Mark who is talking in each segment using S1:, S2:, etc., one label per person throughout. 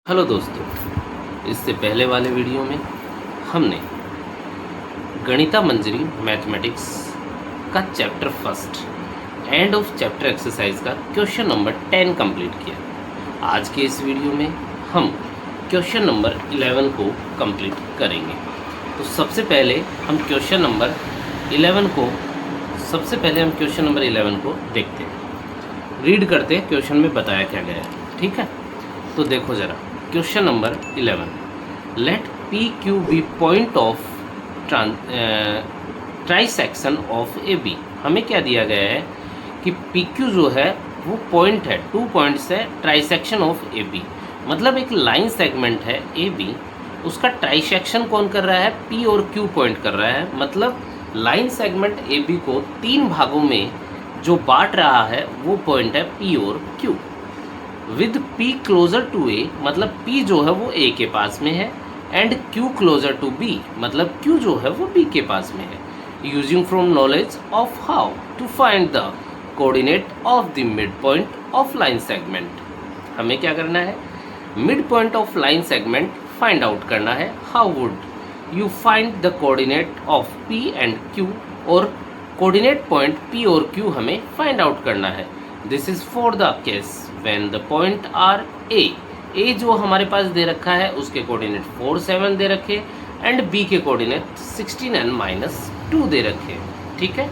S1: Hello दोस्तों, इससे पहले वाले वीडियो में हमने गणिता मंजरी मैथमेटिक्स का chapter first end of chapter exercise का क्वेश्चन नंबर 10 कंप्लीट किया। आज के इस वीडियो में हम क्वेश्चन नंबर 11 को कंप्लीट करेंगे। तो सबसे पहले हम क्वेश्चन नंबर 11 को देखते हैं, रीड करते हैं क्वेश्चन में बताया क्या गया है। ठीक है, तो देखो ज़रा question number 11, let P Q be point of trisection of A B. हमें क्या दिया गया है कि पी क्यू जो है वो पॉइंट है, 2 पॉइंट्स है ट्राइसेक्शन ऑफ ए बी। मतलब एक लाइन सेगमेंट है ए बी, उसका ट्राइसेक्शन कौन कर रहा है? पी और क्यू पॉइंट कर रहा है। मतलब लाइन सेगमेंट ए बी को 3 भागों में जो बांट रहा है वो पॉइंट है पी और Q. With P closer to A, मतलब P जो है वो A के पास में है, and Q closer to B, मतलब Q जो है वो B के पास में है। Using from knowledge of how to find the coordinate of the midpoint of line segment. हमें क्या करना है? Midpoint of line segment find out करना है। How would you find the coordinate of P and Q, और coordinate point P और Q हमें find out करना है। This is for the case when the point are A जो हमारे पास दे रखा है उसके कोऑर्डिनेट 4, 7 दे रखे, एंड B के कोऑर्डिनेट 16 and -2 दे रखे। ठीक है,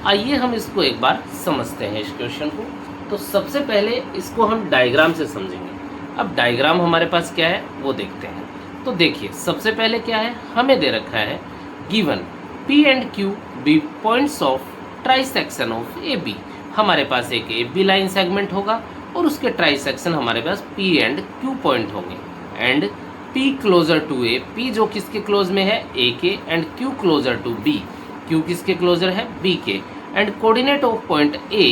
S1: आइए हम इसको एक बार समझते हैं इस क्वेश्चन को। तो सबसे पहले इसको हम डायग्राम से समझेंगे। अब डायग्राम हमारे पास क्या है वो देखते हैं। तो देखिए सबसे पहले क्या है, हमें दे रखा है given P and Q be points of trisection of A B. हमारे पास एक ए बी लाइन सेगमेंट होगा और उसके ट्राइसेक्शन हमारे पास P एंड Q पॉइंट होंगे, and P closer to A, P जो किसके क्लोज में है? A के, and Q closer to B, Q किसके क्लोजर है? B के, and coordinate of point A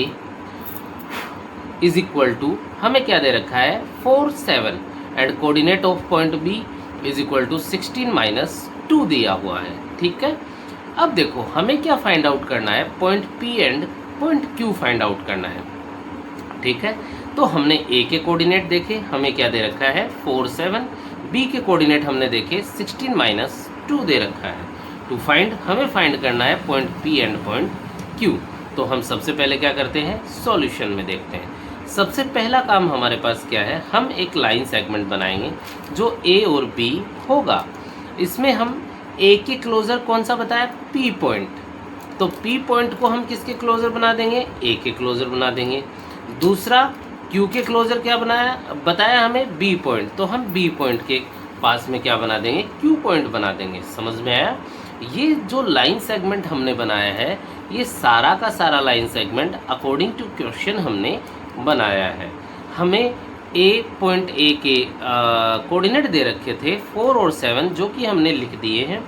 S1: is equal to, हमें क्या दे रखा है? 4, 7, and coordinate of point B is equal to 16 - 2 दिया हुआ है। ठीक है, अब देखो हमें क्या फाइंड आउट करना है? Point P and point Q find out करना है। ठीक है, तो हमने A के कोऑर्डिनेट देखे, हमें क्या दे रखा है? 4, 7। B के कोऑर्डिनेट हमने देखे 16 - 2 दे रखा है। टू फाइंड, हमें फाइंड करना है point P and point Q। तो हम सबसे पहले क्या करते हैं? सॉल्यूशन में देखते हैं। सबसे पहला काम हमारे पास क्या है? हम एक लाइन सेगमेंट बनाएंगे जो A और B होगा। इसमें हम A के क्लोजर कौन सा बताया? P point. तो P पॉइंट को हम किसके क्लोजर बना देंगे? A के क्लोजर बना देंगे। दूसरा Q के क्लोजर क्या बताया हमें? B point. तो हम B पॉइंट के पास में क्या बना देंगे? Q पॉइंट बना देंगे। समझ में आया? ये जो लाइन सेगमेंट हमने बनाया है, ये सारा का सारा line segment according to question हमने बनाया है। हमें पॉइंट A के कोऑर्डिनेट दे रखे थे 4 और 7, जो कि हमने लिख दिए हैं।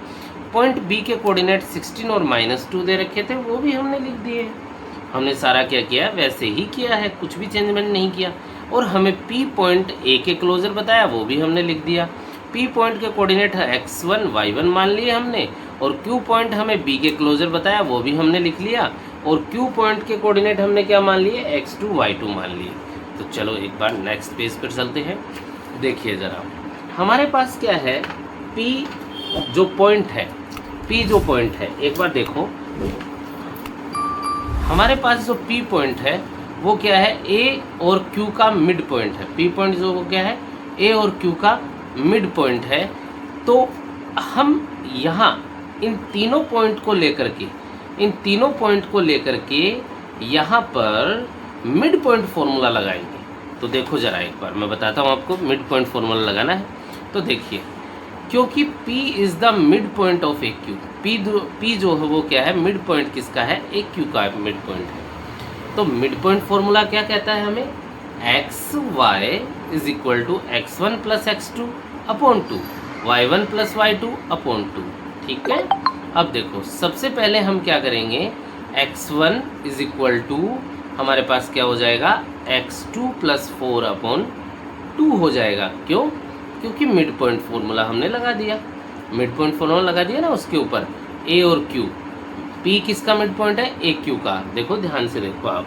S1: पॉइंट B के कोऑर्डिनेट 16 और -2 दे रखे थे, वो भी हमने लिख दिए हैं। हमने सारा क्या किया? वैसे ही किया है, कुछ भी चेंजमेंट नहीं किया। और हमें P पॉइंट A के क्लोजर बताया, वो भी हमने लिख दिया। P पॉइंट के कोऑर्डिनेट x1, y1 मान लिए हमने, और Q पॉइंट हमें B के क्लोजर बताया, वो भी हमने लिख लिया। और Q पॉइंट के कोऑर्डिनेट हमने क्या मान लिए? x2, y2 मान लिए। तो चलो एक बार नेक्स्ट पेज पर चलते हैं। देखिए ज़रा, हमारे पास क्या है? P जो पॉइंट है, P जो पॉइंट है, एक बार देखो हमारे पास जो P पॉइंट है वो क्या है? A और Q का मिड पॉइंट है। P पॉइंट जो वो क्या है? A और Q का मिड पॉइंट है। तो हम यहाँ इन तीनों पॉइंट को लेकर के यहाँ पर मिड पॉइंट फॉर्मूला लगाएंगे। तो देखो ज़रा एक बार मैं बताता हूँ आपको मिड पॉइंट फॉर्मूला लगाना है। तो देखिए, क्योंकि P is the midpoint of A Q, P जो है वो क्या है? मिड पॉइंट किसका है? ए क्यू का मिड पॉइंट है। तो मिड पॉइंट फॉर्मूला क्या कहता है हमें? X Y is equal to x1 + x2 upon 2, y1 + y2 upon 2। ठीक है, अब देखो सबसे पहले हम क्या करेंगे? x1 इज इक्वल टू हमारे पास क्या हो जाएगा? x2 + 4 अपॉन 2 हो जाएगा। क्यों? क्योंकि मिड पॉइंट फॉर्मूला हमने लगा दिया। मिड पॉइंट फॉर्मूला लगा दिया ना उसके ऊपर, A और Q। P किसका मिड पॉइंट है? A Q का। देखो ध्यान से देखो आप,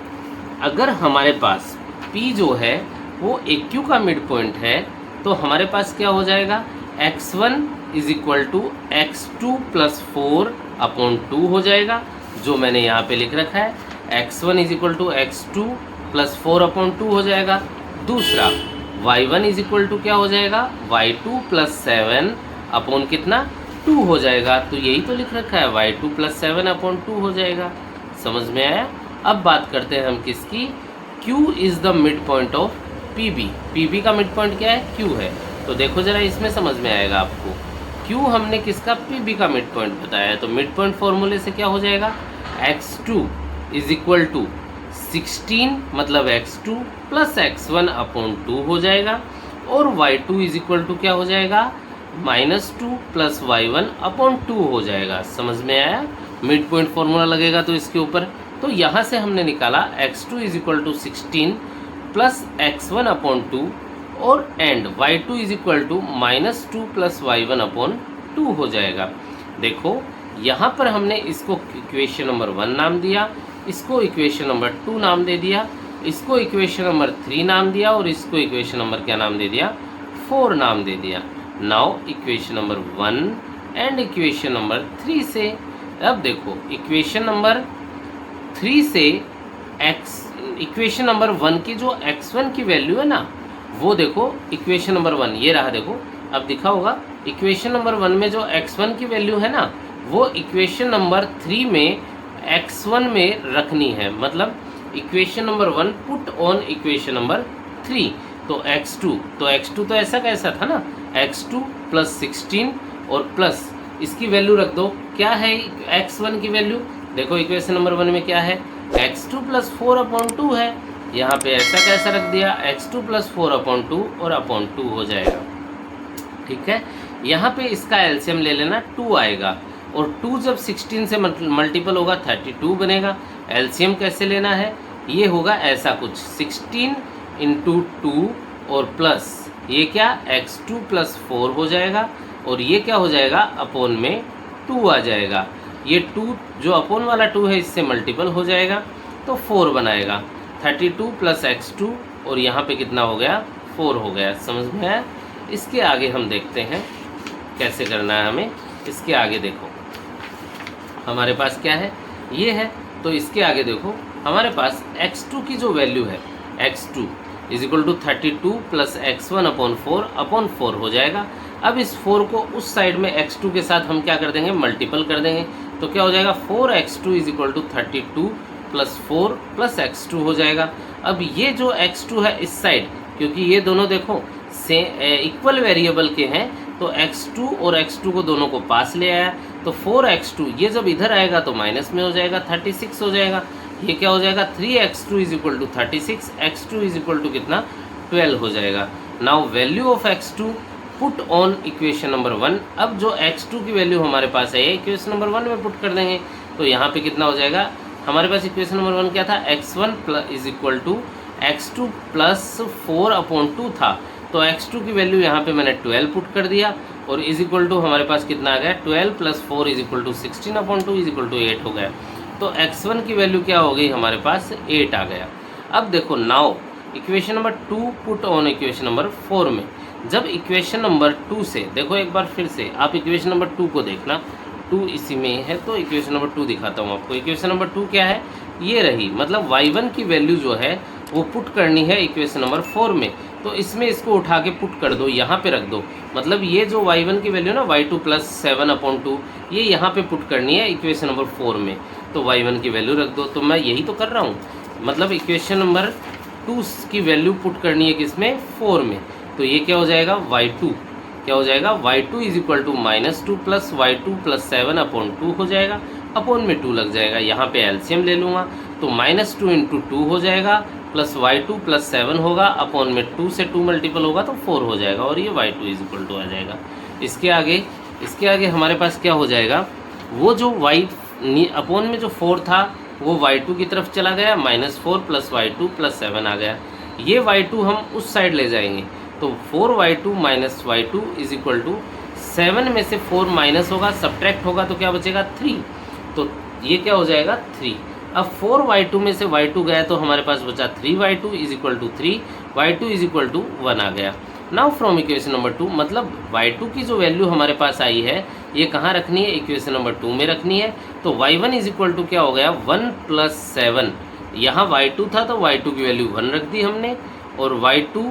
S1: अगर हमारे पास P जो है वो A Q का मिड पॉइंट है, तो हमारे पास क्या हो जाएगा, x1 is equal to x2 plus 4/2 हो जाएगा, जो मैंने यहाँ पे लिख रखा है। x1 is equal to x2 plus 4/2 हो जाएगा। दूसरा y1 इज इक्वल टू क्या हो जाएगा, y2 प्लस 7 कितना 2 हो जाएगा। तो यही तो लिख रखा है, y2 प्लस 7/2 हो जाएगा। समझ में आया। अब बात करते हैं हम किसकी, Q is the midpoint of PB। PB का मिड पॉइंट क्या है, Q है। तो देखो जरा इसमें समझ में आएगा आपको, Q हमने किसका, PB का मिड पॉइंट बताया है। तो मिड पॉइंट फॉर्मूले से क्या हो जाएगा, x2 इज इक्वल टू 16 मतलब x2 प्लस x1/2 हो जाएगा, और y2 इज इक्वल टू क्या हो जाएगा, -2 प्लस y1/2 हो जाएगा। समझ में आया। मिड पॉइंट फॉर्मूला लगेगा तो इसके ऊपर, तो यहाँ से हमने निकाला x2 is equal to 16 plus x1/2 और and y2 is equal to -2 plus y1/2 हो जाएगा। देखो यहाँ पर हमने इसको इक्वेशन नंबर 1 नाम दिया, इसको इक्वेशन नंबर 2 नाम दे दिया, इसको इक्वेशन नंबर 3 नाम दिया, और इसको इक्वेशन नंबर क्या नाम दे दिया, 4 नाम दे दिया। Now equation number 1 and equation number 3 से, अब देखो इक्वेशन नंबर 3 से इक्वेशन नंबर 1 की जो x1 की वैल्यू है ना, वो देखो इक्वेशन नंबर 1 ये रहा, देखो अब दिखा होगा। इक्वेशन नंबर 1 में जो x1 की वैल्यू है ना, वो इक्वेशन नंबर 3 में x1 में रखनी है। मतलब equation number 1 put on equation number 3। तो x2 तो ऐसा कैसा था ना, x2 प्लस 16 और प्लस इसकी वैल्यू रख दो, क्या है x1 की वैल्यू, देखो इक्वेशन नंबर 1 में क्या है, x2 प्लस 4/2 है। यहाँ पे ऐसा कैसा रख दिया, x2 प्लस 4/2 और /2 हो जाएगा। ठीक है, यहाँ पे इसका एलसीएम ले लेना, 2 आएगा, और 2 जब 16 से मल्टीपल होगा 32 बनेगा। एलसीएम कैसे लेना है, ये होगा ऐसा कुछ 16 × 2 और प्लस ये क्या x2 प्लस 4 हो जाएगा, और ये क्या हो जाएगा, अपोन में 2 आ जाएगा। ये 2 जो अपोन वाला 2 है इससे मल्टीपल हो जाएगा तो 4 बनाएगा। 32 प्लस x2 और यहाँ पे कितना हो गया, 4 हो गया। समझ में आया। इसके आगे हम देखते हैं कैसे करना है हमें। इसके आगे देखो हमारे पास क्या है, ये है। तो इसके आगे देखो हमारे पास x2 की जो वैल्यू है, x2 is equal to 32 plus x1/4 हो जाएगा। अब इस 4 को उस साइड में x2 के साथ हम क्या कर देंगे, मल्टीपल कर देंगे। तो क्या हो जाएगा, 4x2 इज इक्वल टू 32 प्लस 4 प्लस x2 हो जाएगा। अब ये जो x2 है इस साइड, क्योंकि ये दोनों देखो से इक्वल वेरिएबल के हैं, तो x2 और x2 को दोनों को पास ले आया, तो 4x2 ये जब इधर आएगा तो माइनस में हो जाएगा, 36 हो जाएगा। ये क्या हो जाएगा, 3x2 is equal to 36, x2 is equal to कितना, 12 हो जाएगा। Now value of x2 put on equation number 1। अब जो x2 की वैल्यू हमारे पास है इक्वेशन नंबर 1 में पुट कर देंगे, तो यहाँ पे कितना हो जाएगा, हमारे पास इक्वेशन नंबर 1 क्या था, x1 plus is equal to x2 plus 4/2 था। तो x2 की वैल्यू यहाँ पे मैंने 12 पुट कर दिया, और इज इक्वल टू हमारे पास कितना आ गया, 12 plus 4 is equal to 16/2 is equal to 8 हो गया। तो x1 की वैल्यू क्या हो गई, हमारे पास 8 आ गया। अब देखो now equation number 2 put on equation number 4 में। जब इक्वेशन नंबर 2 से देखो एक बार फिर से आप इक्वेशन नंबर 2 को देखना, 2 इसी में है, तो इक्वेशन नंबर 2 दिखाता हूँ आपको। इक्वेशन नंबर 2 क्या है, ये रही, मतलब y1 की वैल्यू जो है वो पुट करनी है इक्वेशन नंबर 4 में। तो इसमें इसको उठा के पुट कर दो, यहाँ पे रख दो। मतलब ये जो y1 की वैल्यू ना y2 प्लस 7/2, ये यहाँ पे पुट करनी है इक्वेशन नंबर 4 में। तो y1 की वैल्यू रख दो। तो मैं यही तो कर रहा हूँ, मतलब इक्वेशन नंबर 2 की वैल्यू पुट करनी है किसमें, 4 में। तो ये क्या हो जाएगा, y2 क्या हो जाएगा, y2 is equal to -2 plus y2 plus 7/2 हो जाएगा, अपोन में 2 लग जाएगा। यहाँ पे एलसीएम ले लूँगा, तो -2 × 2 हो जाएगा, प्लस y2 प्लस 7 होगा, अपोन में 2 से 2 मल्टीपल होगा तो 4 हो जाएगा, और ये y2 इज इक्वल टू आ जाएगा। इसके आगे हमारे पास क्या हो जाएगा, वो जो y अपोन में जो 4 था वो y2 की तरफ चला गया, -4 प्लस y2 प्लस 7 आ गया। ये y2 हम उस साइड ले जाएंगे, तो 4y2 minus y2 is equal to 7 में से 4 माइनस होगा, सब्ट्रैक्ट होगा तो क्या बचेगा, 3। तो ये क्या हो जाएगा, 3। अब 4y2 में से y2 गया तो हमारे पास बचा 3y2 is equal to 3, y2 is equal to 1 आ गया। नाउ फ्रॉम इक्वेशन नंबर 2, मतलब y2 की जो वैल्यू हमारे पास आई है ये कहाँ रखनी है, इक्वेशन नंबर 2 में रखनी है। तो y1 इज इक्वल टू क्या हो गया 1 + 7, यहाँ y2 था तो y2 की वैल्यू 1 रख दी हमने, और y2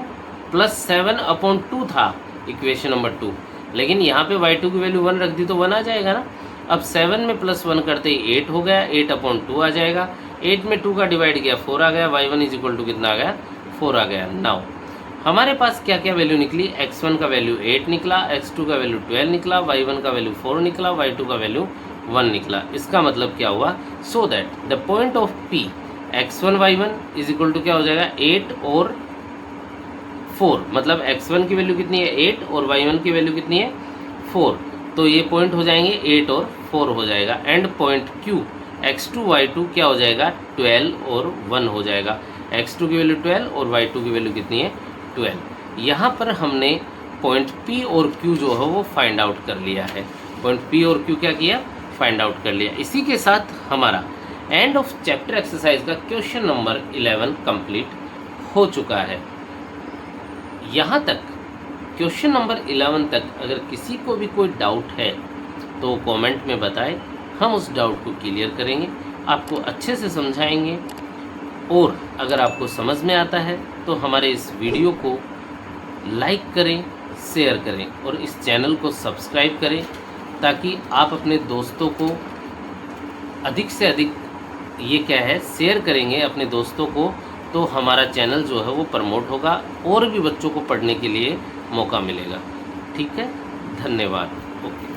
S1: + 7/2 था इक्वेशन नंबर 2, लेकिन यहाँ पे y2 की वैल्यू 1 रख दी तो 1 आ जाएगा ना। अब 7 में +1 करते ही 8 हो गया, 8/2 आ जाएगा, 8 में 2 का डिवाइड किया 4 आ गया, y1 इज इक्वल टू कितना आ गया 4 आ गया। नाउ हमारे पास क्या क्या वैल्यू निकली, x1 का वैल्यू 8 निकला, x2 का वैल्यू 12 निकला, y1 का वैल्यू 4 निकला, y2 का वैल्यू 1 निकला। इसका मतलब क्या हुआ, so that the point of P x1 y1 is equal to क्या हो जाएगा 8 और 4, मतलब x1 की वैल्यू कितनी है 8 और y1 की वैल्यू कितनी है 4, तो ये पॉइंट हो जाएंगे 8 और 4 हो जाएगा। And point Q x2 y2 क्या हो जाएगा 12 और 1 हो जाएगा, x2 की वैल्यू 12 और y2 की वैल्यू कितनी है 12। यहाँ पर हमने पॉइंट P और Q जो है वो फाइंड आउट कर लिया है, पॉइंट P और Q क्या किया फाइंड आउट कर लिया। इसी के साथ हमारा एंड ऑफ चैप्टर एक्सरसाइज का क्वेश्चन नंबर 11 कंप्लीट हो चुका है। यहाँ तक क्वेश्चन नंबर 11 तक अगर किसी को भी कोई डाउट है तो कमेंट में बताएं, हम उस डाउट को क्लियर करेंगे, आपको अच्छे से समझाएंगे। और अगर आपको समझ में आता है तो हमारे इस वीडियो को लाइक करें, शेयर करें और इस चैनल को सब्सक्राइब करें, ताकि आप अपने दोस्तों को अधिक से अधिक ये क्या है शेयर करेंगे अपने दोस्तों को, तो हमारा चैनल जो है वो प्रमोट होगा और भी बच्चों को पढ़ने के लिए मौका मिलेगा। ठीक है, धन्यवाद। ओके।